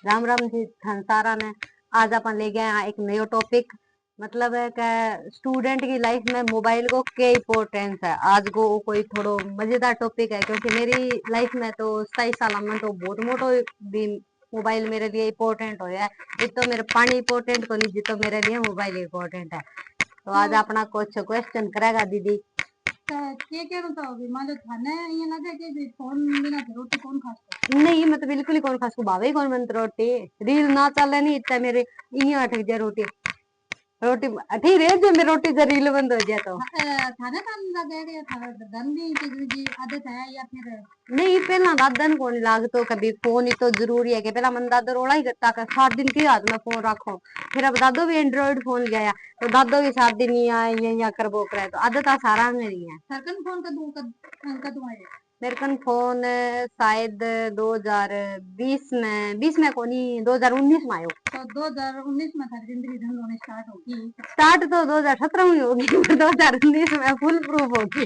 राम राम जी सारा ने। आज अपन ले गए हैं एक नयो टॉपिक। मतलब है कि स्टूडेंट की लाइफ में मोबाइल को क्या इम्पोर्टेंस है। आज को कोई थोड़ो मजेदार टॉपिक है, क्योंकि मेरी लाइफ में तो 27 साल में तो बहुत मोटो भी मोबाइल मेरे लिए इम्पोर्टेंट हो गया है। जितो मेरे पानी इम्पोर्टेंट को नहीं, जितो मेरे लिए मोबाइल इम्पोर्टेंट है। तो आज अपना कुछ क्वेश्चन करेगा दीदी। ये कहना चाहोगे मान लो थाने ये लगे कि भी फोन बिना तो रोटी कौन खाता। नहीं, मैं तो बिल्कुल ही कौन खास को भावे ही कौन बन रोटी। रील ना चले नहीं इतना मेरे इं अटक जाए रोटी। रोटी ठीक है जो मेरी रोटी से रील बंद हो जाए तो थाने काम लगे कि थाने धन भी चीज की आदत है या फिर नहीं। पहला दादन को नहीं लागतो कभी फोन ही तो जरूरी है कि पहला मन दादो रोड़ा ही करता कर सात दिन के हाथ में फोन रखो। फिर अब दादो भी एंड्रॉइड फोन लिया तो दादो भी सात दिन या कर वो करे तो आदत सारा मेरी है। सरकन फोन कदू आए मेरे कन फोन शायद 2020 में 20 में को नहीं 2019 में आयो। तो 2019 में थारी जिंदगी ढंग होने स्टार्ट होगी। स्टार्ट तो 2017 में होगी पर 2019 में फुल प्रूफ होगी।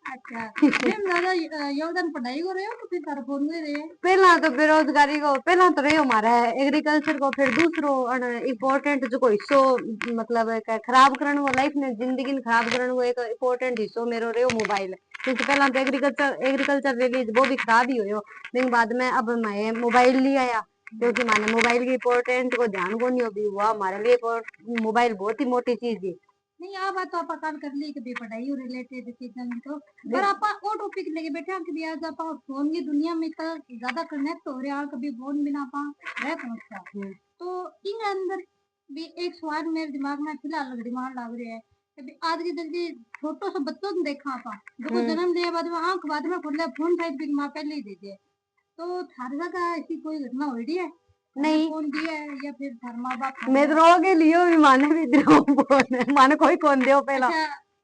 अच्छा मैम दादा योगदान पढ़ाई को रहे हो तो फिर तारा फोन में रहे पहला तो बेरोजगारी को पहला तो रहो हमारा एग्रीकल्चर को, फिर दूसरो इम्पोर्टेंट जो कोई हिस्सो मतलब खराब करने वो लाइफ में जिंदगी ने खराब करने वो एक इम्पोर्टेंट हिस्सो मेरो रहो मोबाइल। क्योंकि पहला तो एग्रीकल्चर रिलीज वो भी खराब ही हो, लेकिन बाद में अब मैं मोबाइल ले आया। क्योंकि मैंने मोबाइल की इम्पोर्टेंट को ध्यान को नहीं अभी हुआ हमारे लिए मोबाइल बहुत ही मोटी चीज है। नहीं आ बात तो आप कर ली कि पढ़ाई रिलेटेड चीजें तो पर आप वो टॉपिक लेके बैठे हैं कि आज आप फोन की दुनिया में तो ज्यादा कनेक्ट हो रहे हैं कभी फोन बिना आप रह पहुंचता तो इन अंदर भी एक सवाल मेरे दिमाग में फिलहाल दिमाग लग रहा है कि आज की जल्दी छोटो सा बच्चों ने देखा आप जो जन्म दिया बाद में आंख बाद में खोल फोन साइड भी माँ पहले ही दे दिए तो थारा का ऐसी कोई घटना हो रही है नहीं फोन दिया है या फिर थार माँ बाप मैं रोगे लियो भी माने भी दियो फोन माने कोई कौन दियो पहला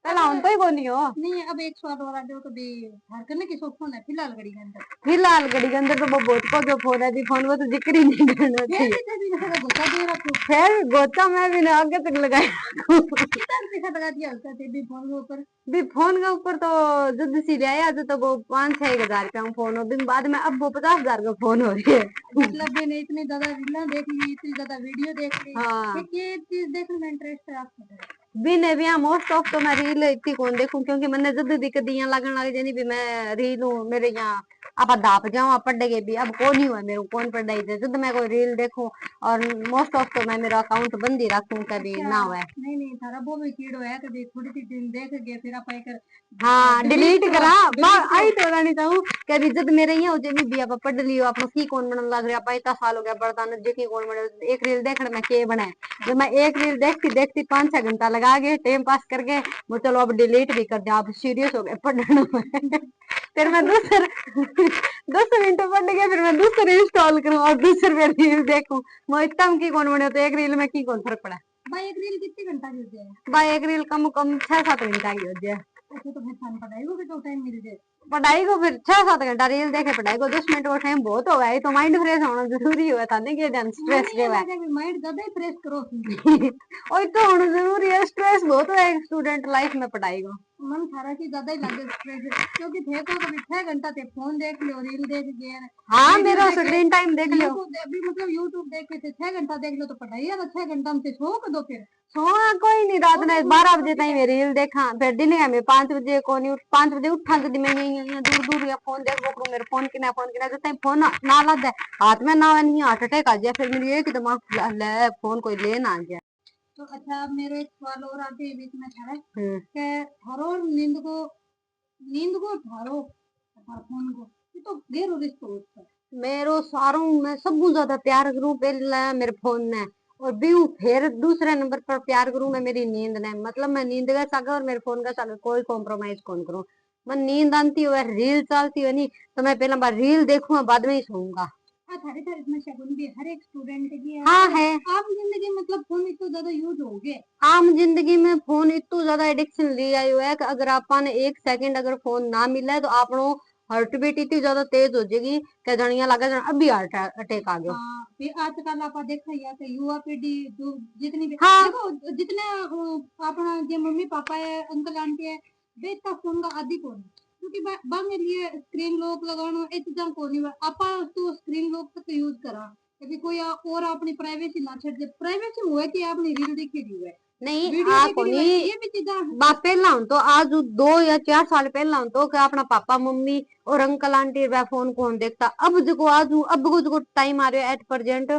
पहला उन तो ही कोनी हो। नहीं अब एक सवाल और आ जाओ कभी थार करने की सोच फोन है फिलहाल घड़ी के अंदर तो वो बहुत को जो फोन है दी फोन वो तो जिक्र ही नहीं करना चाहिए। फिर गोता मैं भी ना आगे तक लगाया पैसा लगा दिया होता थे भी फोन के ऊपर भी फोन के ऊपर तो जुद सी ले आया तो वो 5-6 हजार का फोन हो दिन बाद में अब वो 50,000 का फोन हो रही है। मतलब मैंने इतनी ज्यादा रील देख ली इतनी ज्यादा वीडियो देख ली हाँ ये चीज देखने में इंटरेस्ट है आपको भी ने भी मोस्ट ऑफ तो मैं रील इतनी कौन देखूं, क्योंकि मैंने जद दिक्कत यहाँ लगन लग जानी भी मैं रील हूँ मेरे यहाँ आप दाप जाऊँ आप पढ़ेगे भी अब कौन ही हुआ मेरे को कौन पढ़ाई दे जब मैं कोई रील देखूं। और मोस्ट ऑफ तो मैं मेरा अकाउंट बंद ही रखूं कभी ना हुआ। नहीं नहीं थारा वो भी कीड़ो है कभी थोड़ी सी दिन देख गए फिर आप कर हाँ डिलीट करा आई तो नहीं चाहूँ कभी जब मेरे यहाँ हो जाए भी आप पढ़ लियो आप की कौन बनने लग रहा इतना साल हो गया बड़ता न देखी कौन बने एक रील देखने में के बनाए जब मैं एक रील देखती देखती 5-6 घंटा लगा के टाइम पास करके वो चलो अब डिलीट भी कर दिया आप सीरियस हो गए पढ़ने में। फिर मैं दूसर 10 मिनट पढ़ गया फिर मैं दूसरे इंस्टॉल करूँ और दूसरे रील देखूं मैं इतना की कौन बने तो एक रील में की कौन फर्क पड़ा। भाई एक रील कितने घंटा की हो जाए भाई एक रील कम कम 6-7 घंटा की हो जाए। अच्छा तो फिर पढ़ाई को भी तो टाइम मिल जाए पढ़ाई को फिर 6-7 घंटा रील देखे पढ़ाई को 10 मिनट का टाइम बहुत हो गया तो माइंड फ्रेश होना जरूरी हुआ था नहीं कि स्ट्रेस के बाद माइंड ज्यादा ही फ्रेश करो और तो होना जरूरी है स्ट्रेस बहुत है स्टूडेंट लाइफ में पढ़ाई को मन थारा की ज्यादा ही लगे स्ट्रेस क्योंकि थे तो कभी 6 घंटा थे फोन देख लियो रील देख गए हाँ मेरा स्क्रीन टाइम देख लियो अभी मतलब यूट्यूब देख के थे 6 घंटा देख लो तो पढ़ाई है तो 6 घंटा में सो दो फिर सोना कोई नहीं रात में 12 बजे तक मैं रील देखा फिर दिन में 5 बजे को नहीं 5 बजे उठा तो मैं यही दूर दूर या फोन देख बोकरू मेरे फोन की ना जब तक फोन ना लग हाथ में ना नहीं हार्ट अटैक आ जाए फिर मेरी एक दिमाग ले फोन कोई ले ना आ जाए। तो अच्छा अब मेरे एक सवाल और आते हैं बीच में थारा के थारो नींद को थारो फोन को ये तो गहरो रिश्तो होता है मेरो सारों मैं सबू ज्यादा प्यार करूं पहले मेरे फोन ने और बीऊ फिर दूसरे नंबर पर प्यार करूं मैं मेरी नींद ने मतलब मैं नींद का सागर और मेरे फोन का सागर कोई कॉम्प्रोमाइज कौन करूं। मैं नींद आती हो रील चलती हो नहीं तो मैं पहला बार रील देखूंगा बाद में ही सोऊंगा। हाँ थारी थारी समस्या कौन भी हर एक स्टूडेंट की हाँ है आम जिंदगी मतलब फोन इतना ज्यादा यूज हो गए आम जिंदगी में फोन इतना ज्यादा एडिक्शन लिया हुआ है कि अगर आपने 1 सेकंड अगर फोन ना मिला है तो आपनो हार्ट बीट इतनी ज्यादा तेज हो जाएगी कि जनिया लगा जन अभी हार्ट अटैक आ गया। फिर आजकल आप देखा या तो युवा पीढ़ी जो जितनी भी हाँ देखो जितने अपना जो मम्मी पापा है अंकल आंटी है वे इतना फोन का आदि कौन क्योंकि बांगे लिए स्क्रीन लॉक लगाना इतना कौन नहीं आपा तो स्क्रीन लॉक तक यूज करा कभी कोई और अपनी प्राइवेसी ना छड़ दे, प्राइवेसी हुए कि आपने रील देखी दी है, नहीं वीडियो आ देखी दी है, कोनी ये भी चीजा बा पहला हूं तो आज 2 या 4 साल पहला हूं तो क्या अपना पापा मम्मी और अंकल आंटी वे फोन कौन देखता। अब जो आज अब को टाइम आ रहा है एट प्रेजेंट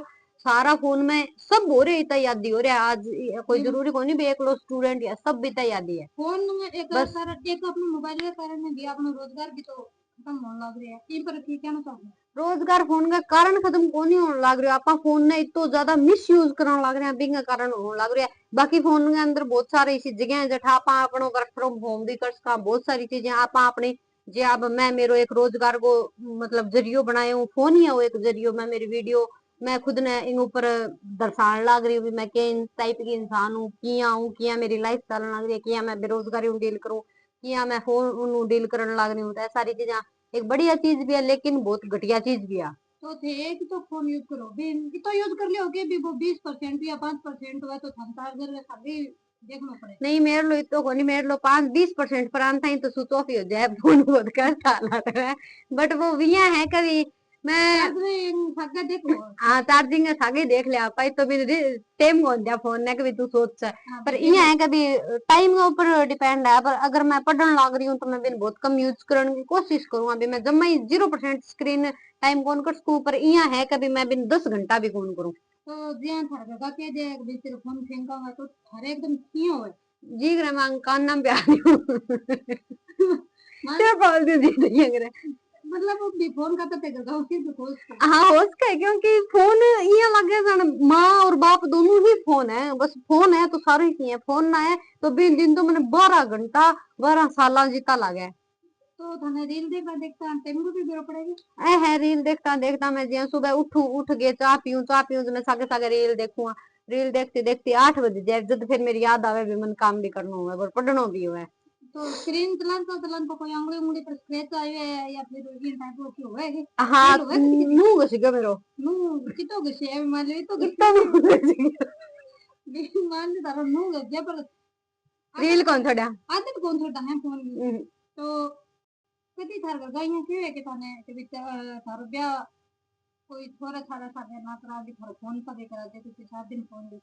सारा फोन में सब हो रहे इतना यादी हो रहा है। आज कोई ये जरूरी को नहीं भी एक लो स्टूडेंट या सब भी इतना यादी है। फोन में एक बस कारण, एक अपने मोबाइल के कारण में भी अपना रोजगार भी तो खत्म होने लग रहा है, इन पर ठीक कहना चाहूंगा। रोजगार फोन का कारण खत्म को नहीं होने लग रहा। आपा फोन ने इतो ज्यादा मिस यूज करने लग रहे हैं बिंग कारण होने लग रहा है। बाकी फोन के अंदर बहुत सारी ऐसी जगह है जठा आपा अपनो वर्क फ्रॉम होम भी कर सका। बहुत सारी चीजें आपा अपनी जे अब मैं मेरो एक रोजगार को मतलब जरियो बनाए हूँ फोन ही है वो एक जरियो। मैं मेरी वीडियो मैं खुद ने इन ऊपर दर्शाने लग रही हूँ मैं के टाइप की इंसान हूँ किया हूँ किया मेरी लाइफ चलने लग रही है किया मैं बेरोजगारी डील करूँ किया मैं फोन डील करने लग रही हूँ। तो सारी चीजें एक बढ़िया चीज भी है लेकिन बहुत घटिया चीज भी है। तो थे एक तो फोन यूज करो भी तो यूज कर लियो भी वो 20% या 5% हुआ तो थान चार्जर खाली देखना पड़े। नहीं मेरे लो इतो को नहीं मेरे लो 5-20% पर आता ही तो स्विच ऑफ ही हो जाए फोन बहुत करता लग रहा है। बट वो विया है कभी मैं चार्जिंग थक देखो। हाँ चार्जिंग थागे देख लिया पाई तो भी टाइम कौन दिया फोन ने कभी तू सोच सा। हाँ पर भी ये है कभी टाइम के ऊपर डिपेंड है। पर अगर मैं पढ़ने लग रही हूँ तो मैं बिन बहुत कम यूज करने की कोशिश करूँ। अभी मैं जब मैं 0% स्क्रीन टाइम कौन कर सकूँ पर यहाँ है कभी मैं बिन 10 घंटा भी कौन करूँ। तो ज्यान थार का के दे भी तेरे फोन फेंका तो थारे एकदम कियो है। जी करे मैं कान नाम पे आ रही हूँ मान क्या बोल दी जी नहीं करे। मतलब वो भी फोन का तो ते गगा उसी तो खोज के। हाँ हो सका है क्योंकि फोन ये लगे सन माँ और बाप दोनों ही फोन है। बस फोन है तो सारे ही है फोन ना है तो बिन दिन तो मैंने 12 घंटा 12 साल जीता लगे। तो थाने रील देखा देखता टाइम को भी बेरो पड़ेगी। ऐ है रील देखता देखता मैं जिया सुबह उठू उठ गए चाह पीऊं तो मैं सागे सागे रील देखूंगा। रील देखते देखते 8 बज जाए जब फिर मेरी याद आवे भी मन काम भी करना हुआ और पढ़ना भी हुआ है। तो स्क्रीन चलान तो कोई उंगली उंगली पर स्क्रैच आए है या फिर इन टाइप की हुआ है हाँ रील हुआ किसी किसी मुंह घसी गयो मेरो नु कितो गसे है मान ले तो इतना गसे मुंह घसी गयो। भी मान ले तारा नु गसे पर रील आदत कौन छोड़ा। आदत कौन छोटा है फोन की। तो कति थार का गाइया के है कि थाने के बीच थारो ब्याह कोई छोरा छाड़ा साथे ना करा भी थारो फोन पर करा दे तो 7 दिन फोन देख।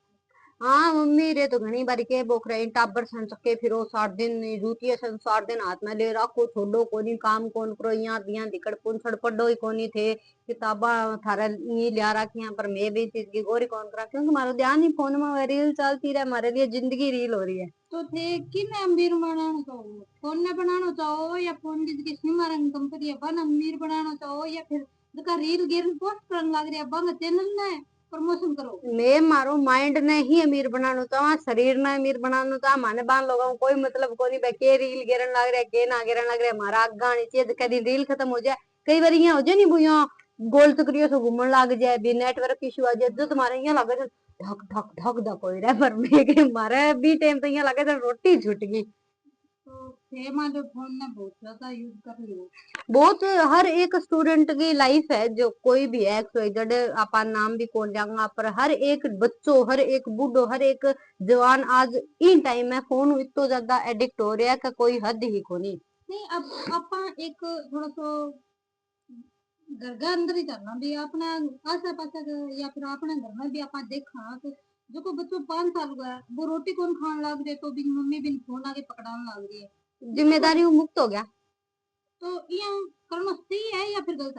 हाँ मम्मी रे तो घनी बारी के बोक रहे टाबर सन चक्के फिरो 7 दिन जूतिया सन 7 दिन हाथ में ले रखो छोड़ो कोनी काम कौन करो यहाँ दिया दिकड़ पुंछड़ पढ़ो ही कोनी थे किताबा थारा ये लिया रखी यहाँ पर मैं भी चीज की गोरी कौन करा क्योंकि हमारा ध्यान ही फोन में रील चलती रहे हमारे लिए जिंदगी रील हो रही है। तो थे किन अमीर बनाना चाहो फोन ने बनाना चाहो या फोन की जिसकी सिम रंग कंपनी है बन अमीर बनाना चाहो या फिर जका रील गेल पोस्ट करने लग रही है बंग चैनल ने प्रमोशन करो। मैं मारो माइंड ने ही अमीर बनाना चाहवा शरीर ने अमीर बनाना चाह माने बान लोगों को कोई मतलब को नहीं के रील गिरन लग रहा है के ना गिरन लग रहा है हमारा आगा नीचे कभी रील खत्म हो जाए। कई बार यहाँ हो जाए नहीं बुआ गोल चक्रियों से घूमने लग जाए भी नेटवर्क इशू आ जाए जो तुम्हारे यहाँ लगे धक धक धक धक हो रहा है पर हमारे भी टाइम तो यहाँ लगे रोटी छूट गई। तो थे मां जो फोन ने बहुत ज्यादा यूज कर लियो। बहुत हर एक स्टूडेंट की लाइफ है जो कोई भी है XYZ आपा नाम भी कौन जाऊंगा पर हर एक बच्चों हर एक बूढ़ो हर एक जवान आज इन टाइम में फोन इतना ज्यादा एडिक्ट हो रहा है कि कोई हद ही को नहीं। नहीं अब आपा एक थोड़ा सा घर के अंदर ही चलना भी अपना आसे पासे या फिर अपने घर में भी आपा देखा तो जो को बच्चों 5 साल का है वो रोटी कौन खाने लग रहे तो भी मम्मी भी फोन आगे पकड़ाने लग रही है देखो। जिम्मेदारी मुक्त हो गया। तो ये करना सही है या फिर गलत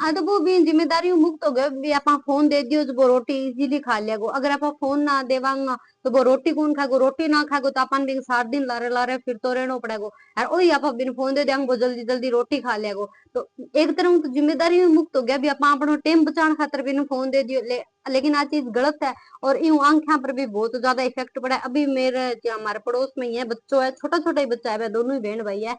है। तो वो भी जिम्मेदारी मुक्त हो गए भी आप फोन दे दियो तो वो रोटी इजीली खा लिया गो। अगर आप फोन ना देवांगा तो वो रोटी कौन खागो रोटी ना खागो तो अपन भी 7 दिन लारे लारे फिर तो रहना पड़ेगा। और वही आप बिन फोन दे देंगे वो जल्दी जल्दी रोटी खा लिया गो। तो एक तरह तो जिम्मेदारी भी मुक्त हो गया भी आप अपना टाइम बचाने खातर बिन फोन दे दियो लेकिन आ चीज गलत है। और यूं आंखों पर भी बहुत ज्यादा इफेक्ट पड़ा है। अभी मेरे हमारे पड़ोस में ही है बच्चों है छोटा छोटा ही बच्चा है दोनों ही बहन भाई है।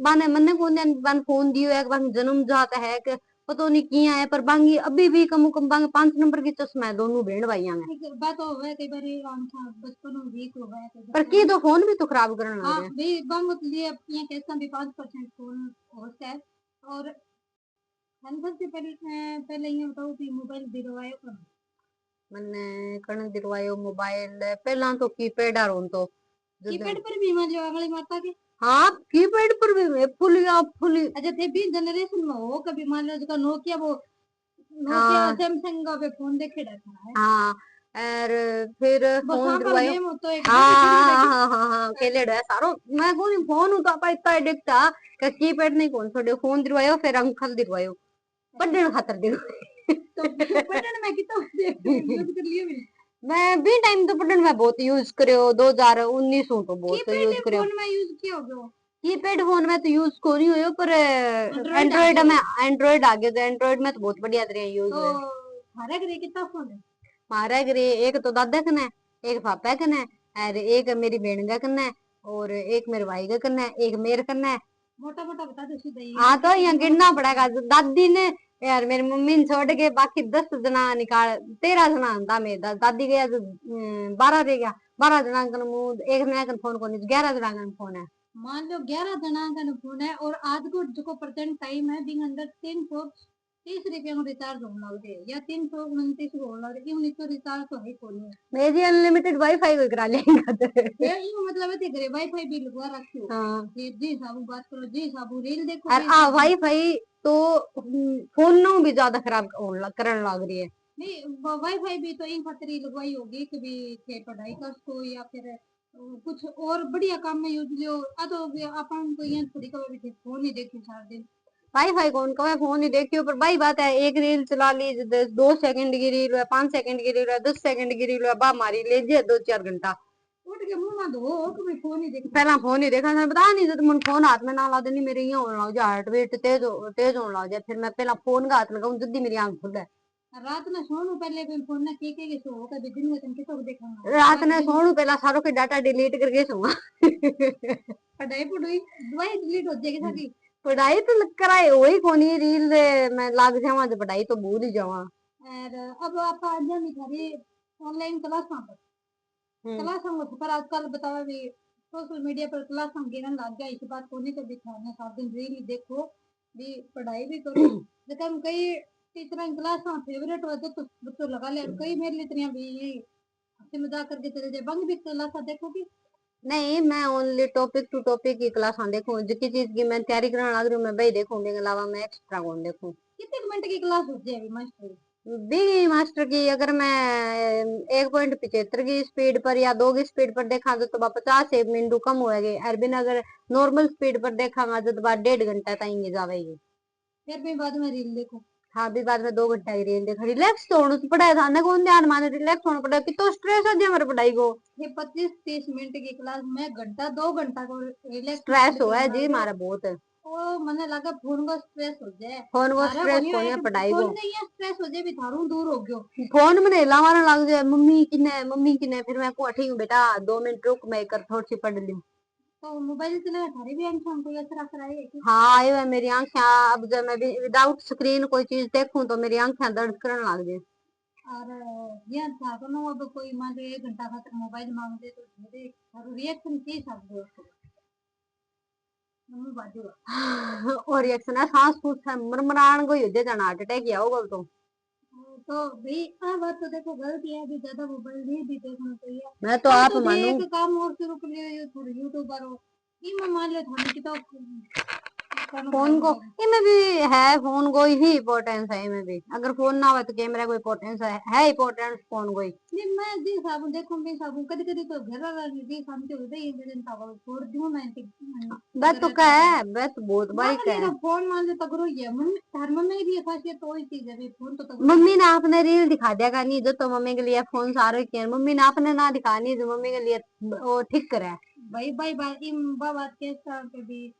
बाने मन्ने कौन बन फोन दियो है बन जन्म जाता है कि पता नहीं किया है पर बांगी अभी भी कम बांगे 5 नंबर की चश्मा है दोनों बहन भाइयों में। एक बात हो है कई बार आंखा बचपन में वीक हो गया पर की तो फोन भी तो खराब करने लग हाँ रहे हैं। भाई बंग लिए ये कैसा भी 5% फोन होता है। और सबसे पहले ये बताओ कि मोबाइल दिलवायो कौन। मैंने कण दिलवायो मोबाइल पहला तो कीपैड आ रोन तो कीपैड पर भी मान लो अगली माता के। हाँ कीपैड पर भी मैं फुल या फुल अच्छा थे भी जनरेशन में हो कभी मान लो जका नोकिया वो नोकिया हाँ सैमसंग का फोन देखे रखा है। हाँ। और फिर बस फोन हाँ पर दिलवायो। गेम तो एक हाँ खेलो हाँ लगी। हाँ हाँ हाँ खेले है सारो। मैं कोनी फोन हूं तो आप इतना एडिक्ट था कि कीपैड नहीं कौन छोड़ो, फोन दिलवायो फिर अंकल दिलवायो पढ़ने खातर तो पढ़ने में कितना यूज कर लियो भी। मैं भी टाइम तो पढ़ने में बहुत यूज करियो, 2019 हूं तो बहुत यूज कीपैड करियो। फोन में यूज किया होगा। कीपैड फोन में तो यूज को नहीं हुयो पर एंड्रॉइड आ एंड्रॉइड गया में, एंड्रॉइड आ गया तो एंड्रॉइड में तो बहुत बढ़िया तरह यूज तो है। थारे घरे कितना फोन है। हमारा घर एक तो दादा कन है, एक पापा कन है, और एक मेरी बहन का कन है, और एक मेरे भाई का कन है, एक मेरे कन है। मोटा मोटा बता दो सीधा ये हाँ तो एक यहाँ नंबर गिनना फोन पड़ेगा। है। दादी ने यार मेरी मम्मी ने छोड़ के बाकी 10 जना निकाल, 13 जना था मेरे दादी गया तो 12 रह गया। 12 जना का मुंह एक जना का फोन को नहीं, 11 जना का फोन है। मान लो 11 जना का फोन है और आज को जो प्रेजेंट टाइम है बिंग अंदर 330 रुपया में रिचार्ज होने लग गए या 329 होने लग गए। यूं तो रिचार्ज तो है कोई नहीं। मेरी अनलिमिटेड वाईफाई को करा लेगा ये यूं मतलब है घरे वाईफाई भी लगवा रखियो। हाँ। ये जी साबु बात करो जी साबु रील देखो और जी साबु। वाईफाई तो फोन नो भी ज्यादा खराब करने लग रही है। नहीं वाईफाई भी तो इन खातिर ही लगवाई होगी कि भी थे पढ़ाई कर सको या फिर कुछ और बढ़िया काम में यूज लियो। आ तो अपन को यहाँ थोड़ी कभी भी थे फोन ही देखी सारा दिन। वाईफाई कौन का मैं फोन ही देखती हूँ, पर भाई बात है एक रील चला ली, 2 सेकंड की रील है, 5 सेकंड की रील है, 10 सेकंड की रील है, बा मारी ले जे 2-4 घंटा। उठ के मुंह ना धो कि मैं फोन ही देख। पहला फोन ही देखा था, पता नहीं जब मन फोन हाथ में ना ला देनी मेरे यहाँ होने लग जाए, हार्ट बीट तेज होने लग जाए, फिर मैं पहला फोन का हाथ लगाऊं जल्दी मेरी आंख खुले। रात में सोने पहले भी फोन ना के सो कभी दिन में तुम कितो देखना। रात में सोनू पहला सारों के डाटा डिलीट करके सोऊंगा पढ़ाई पढ़ाई दवाई डिलीट हो जाएगी सारी। पढ़ाई तो कराए वही कोनी रील मैं लाग जावा तो पढ़ाई तो भूल ही जावा। और अब आप आज हम थारी ऑनलाइन क्लास पर क्लास हम पर आजकल बतावा भी सोशल मीडिया पर क्लास हम गिरन लग गया। इस बात को नहीं कभी खाना सारा दिन रील ही देखो भी पढ़ाई भी करो। जब हम कई टीचर क्लास में फेवरेट हो तो बच्चों लगा ले कई मेरे लिए इतनी भी ये हंसी मजाक करके चले जाए बंग भी क्लास देखोगी। नहीं मैं ओनली टॉपिक टू टॉपिक की क्लास देखूं, जिस चीज की मैं तैयारी करने लग रही हूँ मैं वही देखूं, इसके अलावा मैं एक्स्ट्रा कौन देखूं। कितने मिनट की क्लास होती है अभी मास्टर। बी मास्टर की अगर मैं 1.75 की स्पीड पर या 2 की स्पीड पर देखा तो 50 मिनट कम होएगी, अरबिन अगर नॉर्मल स्पीड पर देखा तो 1.5 घंटा तक जावेगी। फिर भी बाद में रील देखो। हाँ भी बाद में 2 घंटा की रील देखा, रिलैक्स तो होना पड़ा था ना, कौन ध्यान माने रिलैक्स होना पड़ा, कितना स्ट्रेस है जी हमारे पढ़ाई को। ये 25-30 मिनट की क्लास में घंटा 2 घंटा को स्ट्रेस रिलैक्स हो है करना जी लो। हमारा बहुत है। ओ मने लगा फोन को स्ट्रेस हो जाए। फोन को थारा स्ट्रेस कोनी कोनी है है कि पढ़ाई को। फोन नहीं है स्ट्रेस हो जाए भी थारू दूर हो गयो। फोन में हिला मारने लग जाए मम्मी किने फिर मैं को ठीक हूँ बेटा 2 मिनट रुक मैं कर थोड़ी सी पढ़ लूं। तो मोबाइल चले थारी भी आंखें कोई असर असर आई है कि। हाँ आयो है मेरी आंखें, अब जब मैं विदाउट स्क्रीन कोई चीज देखूं तो मेरी आंखें दर्द करने लग जाए। और ये था तो ना अब कोई मान लो 1 घंटा खातर मोबाइल मांग दे तो मेरे थारू रिएक्शन की सब दो मम्मी बाजू। और रिएक्शन है सांस फूस है मरमरान को ही हो जाए जाना हार्ट अटैक या होगा तो। तो भाई आ बात तो देखो गलती है अभी ज्यादा मोबाइल नहीं भी देखना चाहिए। मैं तो अब आप तो मानू एक काम और शुरू कर लियो थोड़ी यूट्यूबर हो ये मान लो थाने की तो फोन को इनमें भी है, फोन को ही इम्पोर्टेंस है इनमें भी, अगर फोन ना हो तो कैमरा को इम्पोर्टेंस है इम्पोर्टेंस फोन को ही। नहीं मैं जी साबुन देखो मैं साबुन कभी कभी तो घर वाला जी सामने होते ही दिन साबुन छोड़ दूं मैं बस तो क्या है, बस बहुत मांग बारीक लिया है। तो फोन मान लो तगड़ो ही है मम्मी तार मम्मी की खासियत तो वही चीज है भाई फोन तो तगड़ो ही मम्मी है। ने आपने रील दिखा दिया का नहीं जो तो मम्मी के लिए फोन सारे किए, मम्मी ने आपने ना दिखानी जो मम्मी के लिए वो ठीक करे। भाई भाई भाई बात कैसा कभी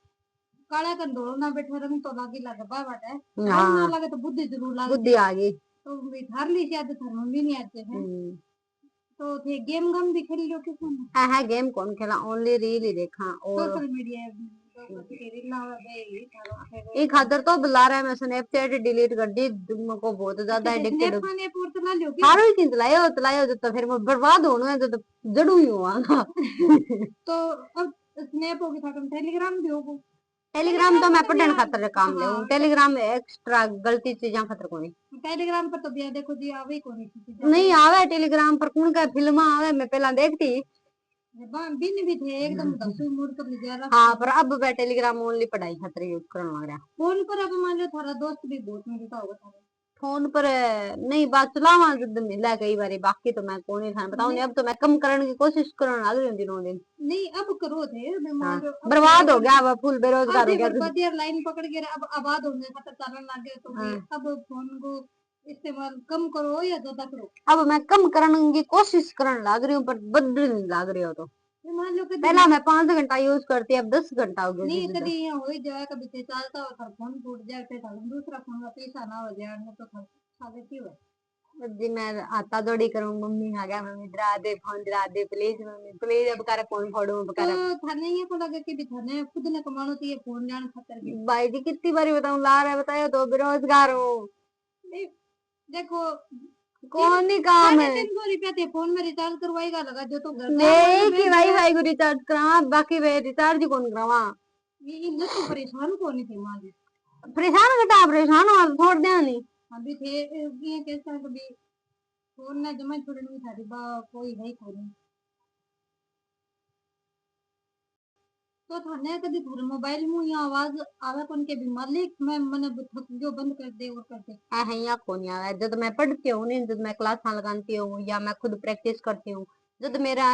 काला कन धोलो ना बैठे रंग तो लागे लगे बात है रंग ना हाँ लगे तो बुद्धि जरूर बुद्धि लागे। आ गई। तो भाई थार ली से आते थार मम्मी नहीं आते हैं। तो थे गेम गम भी खेल लो किस में है गेम कौन खेला, ओनली रील ही देखा। और सोशल मीडिया रील फिर एक खातर तो बुला रहा है, मैं स्नैपचैट डिलीट कर दी, को बहुत ज्यादा अच्छा एडिक्टेड स्नैप हो। खाने पर चला लो क्या। हारो ही नहीं चलायो तो फिर मैं बर्बाद होना है तो जड़ू ही हुआ तो अब स्नैप होगी था तुम टेलीग्राम भी होगो। टेलीग्राम तो मैं पर तो पढ़ने भैया खातर काम ले हाँ टेलीग्राम में एक्स्ट्रा गलती चीजा खातर कोनी। टेलीग्राम पर तो भैया देखो जी आवे ही कोनी नहीं आवे टेलीग्राम पर कौन का फिल्म आवे मैं पहला देखती। बिन भी थे एकदम दसवीं मूड पर ले जा रहा। हाँ पर अब मैं टेलीग्राम ओनली पढ़ाई खातर यूज करने लग रहा। फोन पर अब मान लो थारा दोस्त भी बहुत मिलता होगा थारा। फोन पर नहीं बात चलावा जद मिला कई बारी, बाकी तो मैं कौन ही था बताऊं। अब तो मैं कम करने की कोशिश करने लग रही हूँ दिनों दिन। नहीं अब करो थे मैं हाँ, मान लो अब बर्बाद हो गया, अब फुल बेरोजगार हो आधे गया बर्बादी यार लाइन पकड़ के अब आबाद होने खतर चलन लग गया तो भी हाँ। अब फोन को इस्तेमाल कम करो या ज्यादा करो। अब मैं कम करने की कोशिश करने लग रही हूँ पर बदल नहीं लग रही हो। तो ये मान लो कभी पहला मैं 5 घंटा यूज करती, अब 10 घंटा हो गया नहीं जी। कभी यहाँ हो ही जाए कभी से चलता हो फिर फोन टूट जाए फिर दूसरा फोन का पैसा ना हो जाए नहीं तो फिर खा लेती हो। जी मैं आता दौड़ी करूँ, मम्मी आ गया, मम्मी डरा दे, फोन डरा दे प्लीज, मम्मी प्लीज, अब कर फोन फोड़ू, अब कर। तो थाने ये को लगे कि भी थाने खुद ने कमानो चाहिए फोन जान खातर भी। भाई जी कितनी बारी बताऊं, ला रहा है बतायो तो बेरोजगार हूँ, नहीं, देखो कौन ही काम है। 350 रुपया थे फोन में रिचार्ज करवाएगा लगा जो तो घर का नहीं मतलब कि वाईफाई को रिचार्ज करावा, बाकी वे रिचार्ज ही कौन करावा। ये तो परेशान कौन थी मान ली। परेशान घटा, परेशान हो छोड़ दिया नहीं। अभी थे ये कैसा कभी फोन ना जमा छोड़ने थारी बा कोई है कोई। तो थाने कभी घर मोबाइल में या आवाज आवे कौन के भी मालिक मैं मने थक जो बंद कर दे और कर दे। है या कौन यार, जब मैं पढ़ती हूँ नहीं, जब मैं क्लास लगाती हूँ या मैं खुद प्रैक्टिस करती हूँ, जब मेरा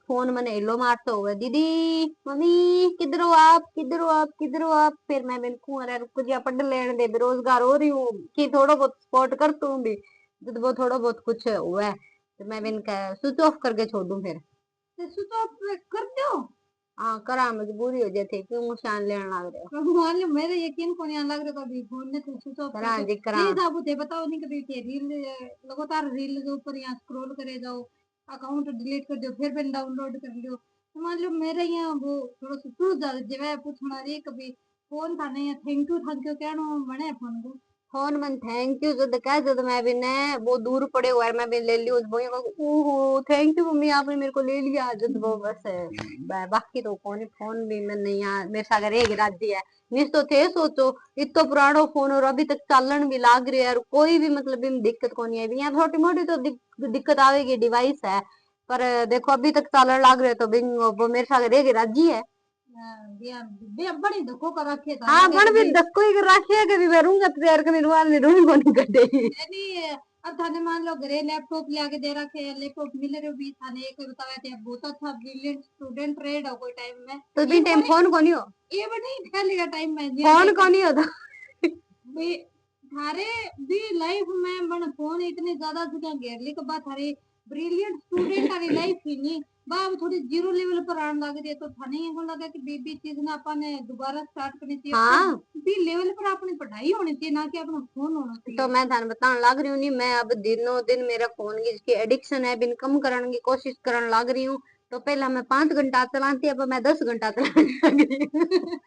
फोन मैंने एलो मारता हुआ, दीदी मम्मी किधर हो आप, किधर हो आप, किधर हो आप, फिर मैं बिल्कुल अरे रुक जा पढ़ लेने दे, बेरोजगार हो रही हूँ कि थोड़ा बहुत सपोर्ट करती हूँ भी, जब वो थोड़ा बहुत कुछ हुआ है तो मैं बिन स्विच ऑफ करके छोड़ दूँ फिर। तो स्विच ऑफ कर दो। हाँ करा, मजबूरी हो जाती, क्यों मुशान लेने लग रहे हो। प्रभु मान लो मेरे यकीन को नहीं लग रहा कभी फोन ने तो स्विच ऑफ करा कर दो। जी करा। प्लीज आप उसे बताओ नहीं कभी के रील लगातार रील के ऊपर यहाँ स्क्रॉल करे जाओ अकाउंट डिलीट कर दो फिर भी डाउनलोड कर लो। तो मान लो मेरे यहाँ वो थोड़ा सा टूट जाता जब पूछना रही कभी फोन था नहीं थैंक यू कहना बने फोन को। फोन मन थैंक यू जद कह, जद मैं भी ने वो दूर पड़े हुआ है मैं भी ले लियो वो, ओहो थैंक यू मम्मी आपने मेरे को ले लिया, जद वो बस है। बाकी तो कौन ही फोन भी मैं नहीं यहाँ मेरे सागर एक राज्य है। निस तो थे सोचो इतो पुरानो फोन और अभी तक चालन भी लाग रही है और कोई भी मतलब इनमें दिक्कत को नहीं है, यहाँ छोटी मोटी तो दिक्कत आवेगी, डिवाइस है पर देखो अभी तक चालन लाग रहे तो बिंग वो मेरे सागर एक राज्य है। बड़ी धक्को कर रखे था हाँ बन भी धक्को ही कर रखी है, कभी मैं रहूंगा तो यार कभी रुआ नहीं रूंगी को नहीं कटेगी। नहीं अब थाने मान लो घरे लैपटॉप ले आके दे रखे है लैपटॉप मिल रहे भी थाने एक बताया थे बहुत अच्छा ब्रिलियंट स्टूडेंट रहे हो कोई टाइम में तो भी टाइम फोन को नहीं हो, ये बड़ी पहले का टाइम में फोन को नहीं होता। भी थारे भी लाइफ में बन फोन इतने ज्यादा जगह घेर ली के बाद थारे ब्रिलियंट स्टूडेंट वाली लाइफ ही नहीं बाब थोड़ी जीरो लेवल पर आने लग रही है तो थाने ये लगा कि बीबी चीज ना अपन दोबारा स्टार्ट करनी चाहिए। हाँ भी लेवल पर अपनी पढ़ाई होनी चाहिए ना कि अपना फोन होना चाहिए। तो मैं थाने बताने लग रही हूँ नहीं, मैं अब दिनों दिन मेरा फोन की जिसकी एडिक्शन है बिन कम करने की कोशिश करने लग रही हूँ। तो पहला मैं 5 घंटा चलाती, अब मैं 10 घंटा चलाने लग रही हूँ।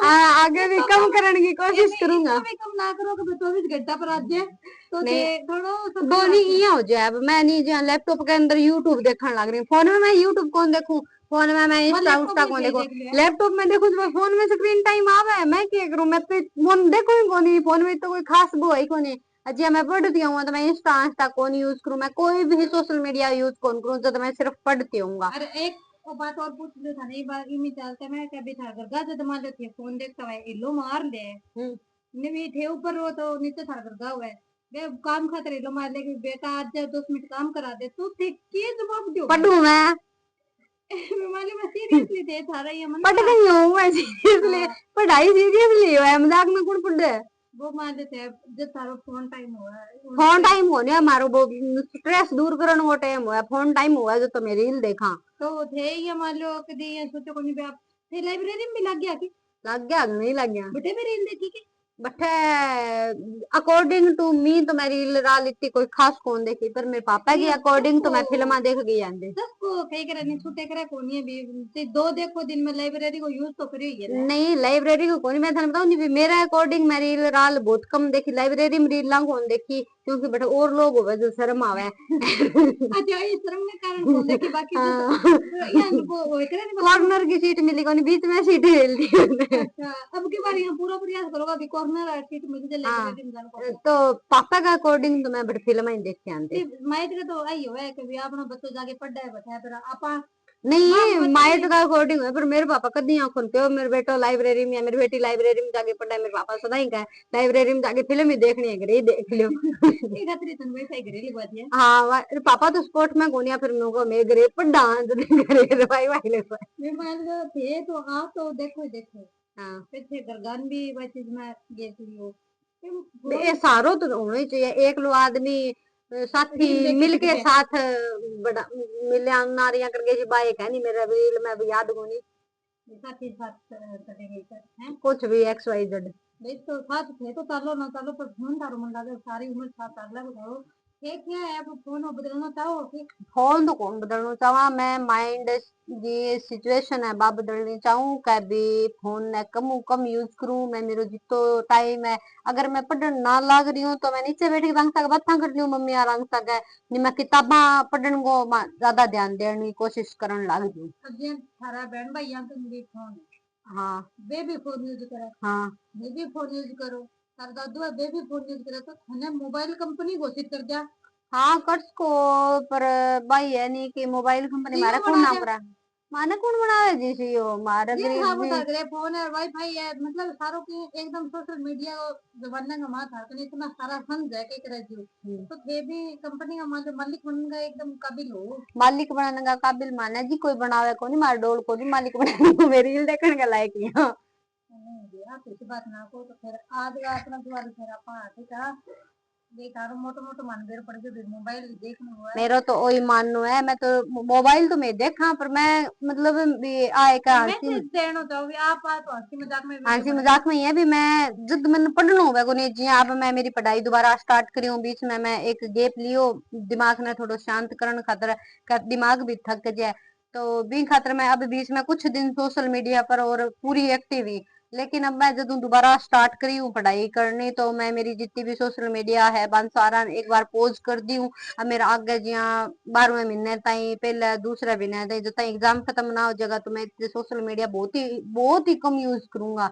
आगे भी कम करने की कोशिश करूंगा। भी कम ना करो कि 24 घंटा पर आ जाए तो थोड़ा वो नहीं यहाँ हो जाए, अब मैं नहीं जो लैपटॉप के अंदर यूट्यूब देखने लग रही हूँ, फोन में मैं यूट्यूब कौन देखूं, फोन में मैं इंस्टा उस्टा कौन देखूं, लैपटॉप में देखूं तो फोन में स्क्रीन टाइम आवे है, मैं क्या करूं, मैं तो फोन देखूं ही कौन, फोन में तो कोई खास वो है कौन है। अच्छा मैं पढ़ती हूँ तो मैं इंस्टा इंस्टा कौन यूज करूँ, मैं कोई भी सोशल मीडिया यूज कौन करूँ, जब मैं सिर्फ पढ़ती हूँ। अरे एक बात और पूछ लो था नहीं बात इमी चलता मैं कभी था गरगा जब मान लो थे फोन देखता है इल्लो मार ले नहीं थे ऊपर वो तो नीचे था गरगा हुआ है बे काम खातर इल्लो मार ले कि बेटा आज 2 मिनट काम करा दे तो थे के जवाब दो पढ़ू मैं मालूम है सीरियसली थे थारा ये मन पढ़ गई हूँ मैं सीरियसली, पढ़ाई सीरियसली है, मजाक में कौन पढ़ है। वो मान लेते हैं जब तारो फोन टाइम हुआ है फोन टाइम होने हमारो वो स्ट्रेस दूर करने वो टाइम हुआ, फोन टाइम हुआ जो तो मैं रील देखा तो थे ये मान लो कभी ये सोचो कोई भी आप थे लाइब्रेरी में भी लग गया कि लग गया नहीं लग गया बेटे भी रील देखी के बट अकॉर्डिंग टू मी तो मैं रील राल इतनी कोई खास कौन देखी, पर मेरे पापा की अकॉर्डिंग तो मैं फिल्मा देख गई आंदे। सबको कई करे नहीं छूटे करे कौन है भी ते दो देखो दिन में लाइब्रेरी को यूज तो करी है नहीं लाइब्रेरी को कौन, मैं थाने बताऊं नहीं मेरा अकॉर्डिंग मैं रील राल बहुत कम देखी, लाइब्रेरी में रील कौन देखी क्योंकि बेटा और लोग हो जो शर्म आवे। अच्छा ये शर्म के कारण कौन देखी बाकी तो यहाँ को वो करे नहीं कॉर्नर की सीट मिली कौन, बीच में सीट मिल दी। अच्छा अब की बार यहाँ पूरा प्रयास करोगा अभी कॉर्नर सीट मिल जाए लाइब्रेरी में जाने को तो पापा का अकॉर्डिंग तो मैं बट फिल्म ही देख के आंते। माइट का तो आई हुआ है कि भी अपना बच्चों जाके पढ़ है बैठा है पर आपा नहीं माइट का अकॉर्डिंग है, पर मेरे पापा कदी आंखों पे मेरे बेटो लाइब्रेरी में है, मेरी बेटी लाइब्रेरी में जाके पढ़ा है, मेरे पापा सदा ही कहे लाइब्रेरी में जाके फिल्म ही देखनी है, घरे ही देख लियो। एक खतरे तुम वैसा ही घरेलू बात है। हाँ पापा तो स्पोर्ट में गोनिया, फिर मैं घरे पढ़ा जल्दी घरे भाई भाई ले पाए। मैं मान लो थे तो आप तो देखो ही देखो हाँ पीछे गरगान भी वह चीज में ये थी वो ये सारो तो होना ही चाहिए, एक लो आदमी साथी रील देख के मिल सीख के गया। साथ बड़ा मिले नारियां करके जी बाइक है नहीं मेरा रील में भी याद होनी साथ ही साथ करेंगे हैं कुछ भी एक्स वाई जेड। देख तो साथ थे तो चालो ना चालो पर फोन तारो मन लागे सारी उम्र साथ तार लग जाओ ठीक है अब फोन बदलना चाहो कि फोन तो कौन बदलना चाहवा, मैं माइंड ये सिचुएशन है बा बदलनी चाहूँ क्या भी फोन ने कम यूज करूँ मैं, मेरो जितो टाइम है अगर मैं पढ़न ना लाग रही हूँ तो मैं नीचे बैठ के रंग तक बातें कर रही हूँ मम्मी यार रंग तक है नहीं, मैं किताबा पढ़न को ज्यादा ध्यान देने की कोशिश करन लाग रही हूँ। अब ये थारा बहन भाई यहाँ तो मेरी फोन हाँ वे भी फोन यूज करे हाँ वे भी फोन यूज करो तार दादू है वे भी फोन यूज करे तो थाने मोबाइल कंपनी घोषित कर दिया हाँ कर सको, पर भाई है नहीं कि मोबाइल कंपनी जियो मारे कौन बना ना दिया करा, माने कौन बनावे जी सीओ मारे ये गरीब था जी। बता दे फोन है वाईफाई है मतलब सारों की एकदम सोशल मीडिया जमाने का माँ था तो इतना सारा समझ है कि करे जो तो थे भी कंपनी का मालिक बन गए एकदम काबिल हो मालिक बनाने का काबिल माने जी कोई बनावे को नहीं, मार डोल को नहीं मालिक बनाने को मेरी रील देखने के लायक ही हाँ। नहीं दिया तो इस बात ना को तो फिर आज का अपना द्वार फिर अपन आते था देख आरो मोटो मोटो मन बेर पड़ गयो मोबाइल देखने हुआ है मेरो तो वही माननो है, मैं तो मोबाइल तो मैं देखा पर मैं मतलब भी आए का हंसी मैसेज देना चाहोगे आप तो हंसी मजाक में वीडियो हंसी बना मजाक में ही है भी मैं जब मैंने पढ़ना होगा को नहीं जी अब मैं मेरी पढ़ाई दोबारा स्टार्ट करी हूँ, बीच में मैं एक गैप लियो दिमाग ने थोड़ा शांत करने खातर दिमाग भी थक जाए, तो बी खातर मैं अब बीच में कुछ दिन सोशल मीडिया पर और पूरी एक्टिव ही, लेकिन अब मैं जब दोबारा स्टार्ट करी हूँ पढ़ाई करनी तो मैं मेरी जितनी भी सोशल मीडिया है बन सारा एक बार पोज कर दी हूँ। अब मेरा आगे जिया 12वें महीने ताई पहले दूसरा महीने ताई जब तक एग्जाम खत्म ना हो जाएगा तो मैं सोशल मीडिया बहुत ही कम यूज करूंगा।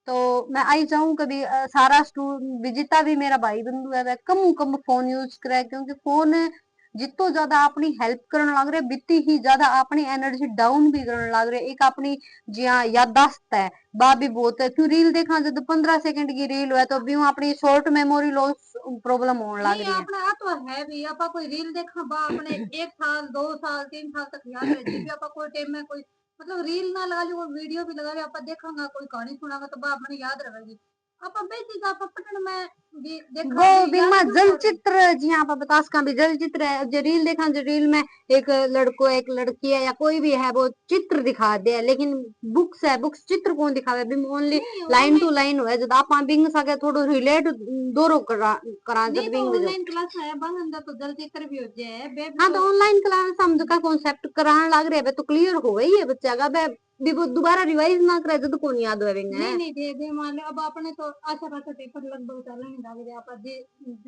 तो मैं आई चाहूँ कभी सारा विजिता भी मेरा भाई बंधु है वह कम कम फोन यूज करे, क्योंकि फोन जितो ज्यादा अपनी हेल्प करने लग रहे बिती ही ज्यादा अपनी एनर्जी डाउन भी करने लग रहे, एक अपनी जिया याददाश्त है बा भी बहुत है क्यों रील देखा जब 15 सेकंड की रील हुआ तो भी अपनी शॉर्ट मेमोरी लॉस प्रॉब्लम होने लग नहीं रही है। अपना आ तो है भी आपा कोई रील देखा बा अपने 1 साल 2 साल 3 साल तक याद रह जी भी आपा कोई टाइम में कोई मतलब रील ना लगा ली कोई वीडियो भी लगा ली आपा देखांगा कोई कहानी सुनागा तो बा अपने याद रहेगी आपा बेची आपा पढ़ने में भी वो देखा भी बिंग याद में क्यों जल करो चित्र जी हाँ पर बतास का भी जल चित्र है जो रील देखा जो रील में एक लड़को एक लड़की है या कोई भी है वो चित्र दिखा दे, लेकिन बुक्स है बुक्स चित्र कौन दिखावे बिंग ओनली नहीं लाइन टू ऑनलाइन लाइन है जब आप बिंग सके थोड़ो रिलेट दोरो करा नहीं जब तो बिंग जो ऑनलाइन क्लास है बंद अंदर तो जल्दी चित्र भी हो जाए बे भी हाँ तो तो ऑनलाइन क्लास हम जो का कॉन्सेप्ट कराने लग रहे हैं तो क्लियर हो गई है बच्चा का बे भी वो दोबारा रिवाइज ना करे जब कौन याद होवे नहीं नहीं दे दे मान लो अब आपने तो आशा खासा पेपर लगभग चलने नहीं लग रहे आप जे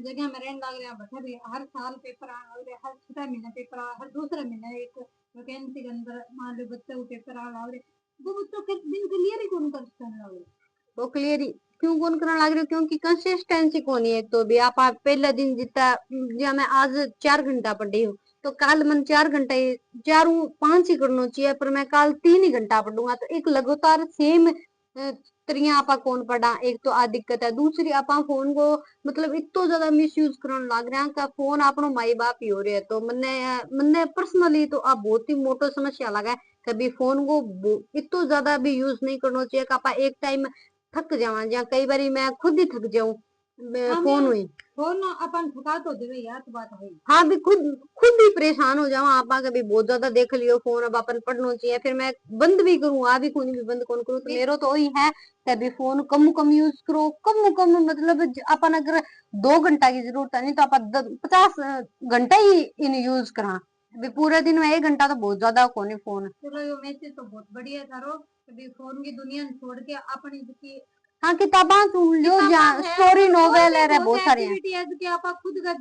जगह में रहने लग रहे हैं बैठे भी हर साल पेपर आने लग रहे हर 6 महीने पेपर हर दूसरे महीने एक वैकेंसी के अंदर मान लो बच्चे को पेपर आने लग रहे वो बच्चों के दिन क्लियर ही कौन कर लग रहे वो क्लियर क्यों कौन करने लग रहे हो क्योंकि कंसिस्टेंसी कौन है, एक तो भी आप पहला दिन जितना या मैं आज 4 घंटा पढ़ी हूँ तो कल मन 4 घंटा ही 4 5 ही करना चाहिए पर मैं कल 3 ही घंटा पढ़ूंगा, तो एक लगातार सेम तरिया आपा कौन पढ़ा, एक तो आ दिक्कत है दूसरी आपा फोन को मतलब इतो ज्यादा मिस यूज करने लग रहे हैं का फोन अपनो माई बाप ही हो रहे है, तो मन्ने मन्ने पर्सनली तो आप बहुत ही मोटो समस्या लगा है कभी फोन को इतो ज्यादा भी यूज नहीं करना चाहिए कि आपा एक टाइम थक जावा या कई बारी मैं खुद ही थक जाऊं फोन हमें हुई। फोन अपन थका तो देवे यार तो बात है हाँ भी खुद खुद ही परेशान हो जाऊं आप कभी बहुत ज्यादा देख लियो फोन अब अपन पढ़ना चाहिए फिर मैं बंद भी करूँ आ भी खून भी बंद कौन करूँ, तो मेरो तो वही है कभी फोन कम यूज करो कम मतलब अपन अगर 2 घंटा की जरूरत है नहीं तो अपन 50 घंटा ही इन यूज करा, अभी पूरे दिन में 1 घंटा तो बहुत ज्यादा कौन फोन। चलो यो मैसेज तो बहुत बढ़िया थारो कभी फोन की दुनिया छोड़ के अपनी जिसकी हाँ किताबा सुन लियो किताबा जहाँ है स्टोरी और नोवेल भी है बहुत बहुत सारी हैं एक्टिविटी है जो कि आप खुद का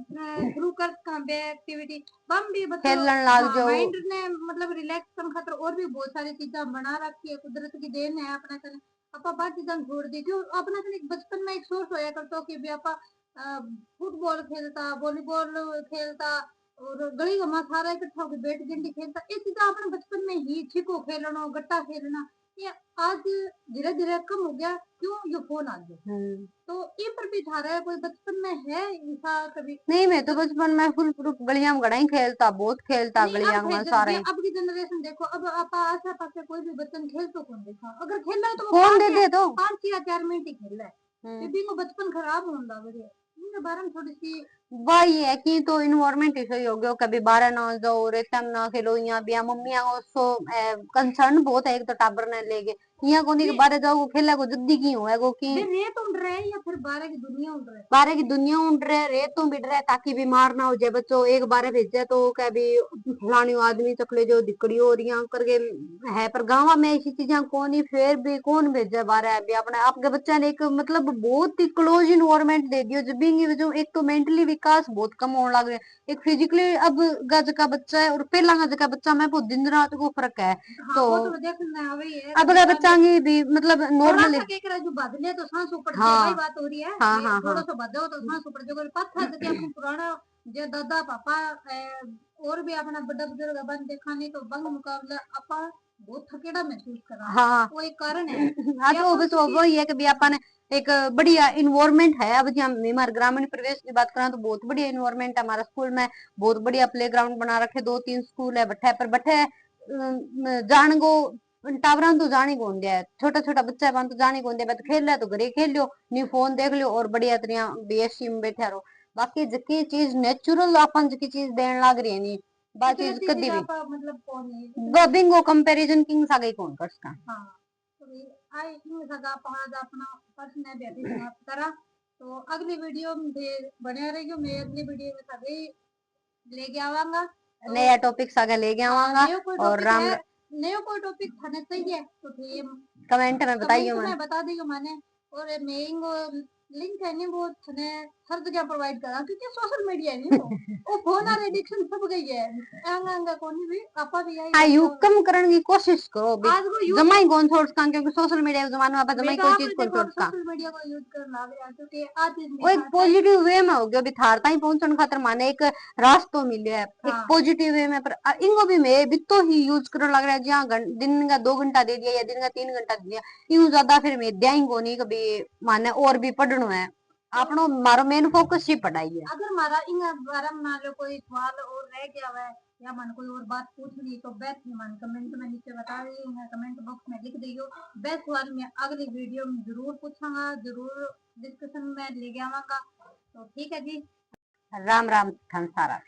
थ्रू कर सकते हैं एक्टिविटी बम भी बच्चों खेलन लाग हाँ जाओ। माइंड ने मतलब रिलैक्स करने खातर और भी बहुत सारी चीजें बना रखी है कुदरत की देन है अपने कने आपा बात चीजें छोड़ दी क्यों अपना कने बचपन में एक सोच होया करतो कि भी आपा फुटबॉल खेलता वॉलीबॉल खेलता और गली का सारा इकट्ठा होकर बैठ गिंडी खेलता, ये चीजें अपने बचपन में ही छिको खेलना, गट्टा खेलना, ये आज धीरे धीरे कम हो गया। क्यों? ये फोन आ गया। तो ये पर भी था रहा कोई बचपन में है ऐसा कभी? नहीं, मैं तो बचपन में फुल प्रूफ गलियां में गड़ा ही खेलता, बहुत खेलता नहीं, गलियां में सारे। अब की जनरेशन देखो, अब आप आस पास कोई भी बच्चन खेल तो कौन देखा, अगर खेल रहा है तो वो फोन दे दे तो 5 या 4 मिनट ही खेल रहा है, भी को बचपन खराब होने लग गया। इनके बारे में थोड़ी सी वही है कि तो इन्वायरमेंट सही हो गया, कभी बाहर ना जाओ, रेतम ना खेलो, यहाँ भी मम्मिया को सो कंसर्न बहुत है, एक तो टाबर ने लेके यहाँ को नहीं बाहर जाओ खेला को जद्दी की हो है को की रेत उड़ रहा है या फिर बारह की दुनिया उड़ रहा है, बारह की दुनिया उड़ रहे, रेत तो बिड़ रहा है ताकि बीमार ना हो जाए बच्चों। एक बार भेजे तो क्या भी फलानी आदमी चकले जो दिकड़ी हो रही करके है, पर गाँव में ऐसी चीजें कौन ही, फिर भी कौन भेजे बारह है भी अपने आपके बच्चा ने एक मतलब बहुत ही क्लोज इन्वायरमेंट दे दियो जब भी वजह एक तो मेंटली विकास बहुत कम होने लग रहा है, एक फिजिकली अब गज का बच्चा है और पहला गज का बच्चा में बहुत दिन रात को फर्क है। तो अब का बच्चा की भी मतलब नॉर्मली जो बदले तो सांस ऊपर हाँ बात हो रही है, हाँ हाँ थोड़ा हाँ सा बदलो तो सांस ऊपर जो पत्थर से अपना पुराना जो दादा पापा और भी अपना बड़ा बुजुर्ग बन देखा नहीं तो बंग मुकाबला अपा बहुत थकेड़ा महसूस करा, हाँ वो एक कारण है। हाँ तो बस वही है कि भी अपन एक बढ़िया इन्वायरमेंट है। अब जब मैं हमारे ग्रामीण परिवेश की बात करें तो बहुत बढ़िया इन्वायरमेंट है हमारा स्कूल में, बहुत बढ़िया प्ले ग्राउंड बना रखे, 2-3 स्कूल है बठे पर बठे जान गो टावरा तो जाने को दिया है, छोटा छोटा बच्चा है तो जाने को दिया, खेल रहा है तो घरे खेल लियो, नी फोन देख लियो और बढ़िया तरह बीएससी में बैठे रहो। बाकी जकी चीज नेचुरल अपन जकी चीज देने लग रही है नी बात चीज कदी भी मतलब कौन है बिंगो कंपैरिजन किंग सागे कौन कर सका। हाँ तो आई इन सगा पहाड़ अपना पर्सन है बेटी समाप्त करा, तो अगली वीडियो में बने रहियो, मैं अगली वीडियो में सभी लेके आवांगा, तो नया टॉपिक सागा लेके आवांगा और राम नयो कोई टॉपिक थाने चाहिए तो कमेंट में बताइयो मैं बता दियो मैंने, और मैं लिंक है नहीं वो थाने हर जगह प्रोवाइड करा क्योंकि सोशल मीडिया है नहीं वो फोन और एडिक्शन सब गई है, आंगा आंगा कोनी भी आपा भी आई हाँ यू कम करने की कोशिश करो भी, आज वो जमाई कौन छोड़ सका क्योंकि सोशल मीडिया के जमाने में आप जमाई कोई चीज कौन छोड़ सका। सोशल मीडिया को यूज करना लग रहा क्योंकि आज वो एक पॉजिटिव वे में हो गया भी थार ताई पहुंचने खातर माने एक रास्ता मिल है एक पॉजिटिव वे में, पर इनको भी मैं भी तो ही यूज करने लग रहा है जहाँ दिन का 2 घंटा दे दिया या दिन का 3 घंटा दे दिया यूं ज्यादा फिर मैं ध्यान को नहीं कभी माने और भी पढ़नो है आपनो मारो मेन फोकस ही पढ़ाई है। अगर हमारा इन बारे में मान लो कोई सवाल और रह गया है या मन कोई और बात पूछनी तो बेस्ट मन कमेंट में नीचे बता रही हूँ, कमेंट बॉक्स में लिख दियो, बेस्ट सवाल मैं अगली वीडियो में जरूर पूछूंगा, जरूर डिस्कशन में ले आवांगा। तो ठीक है जी, राम राम संसारा।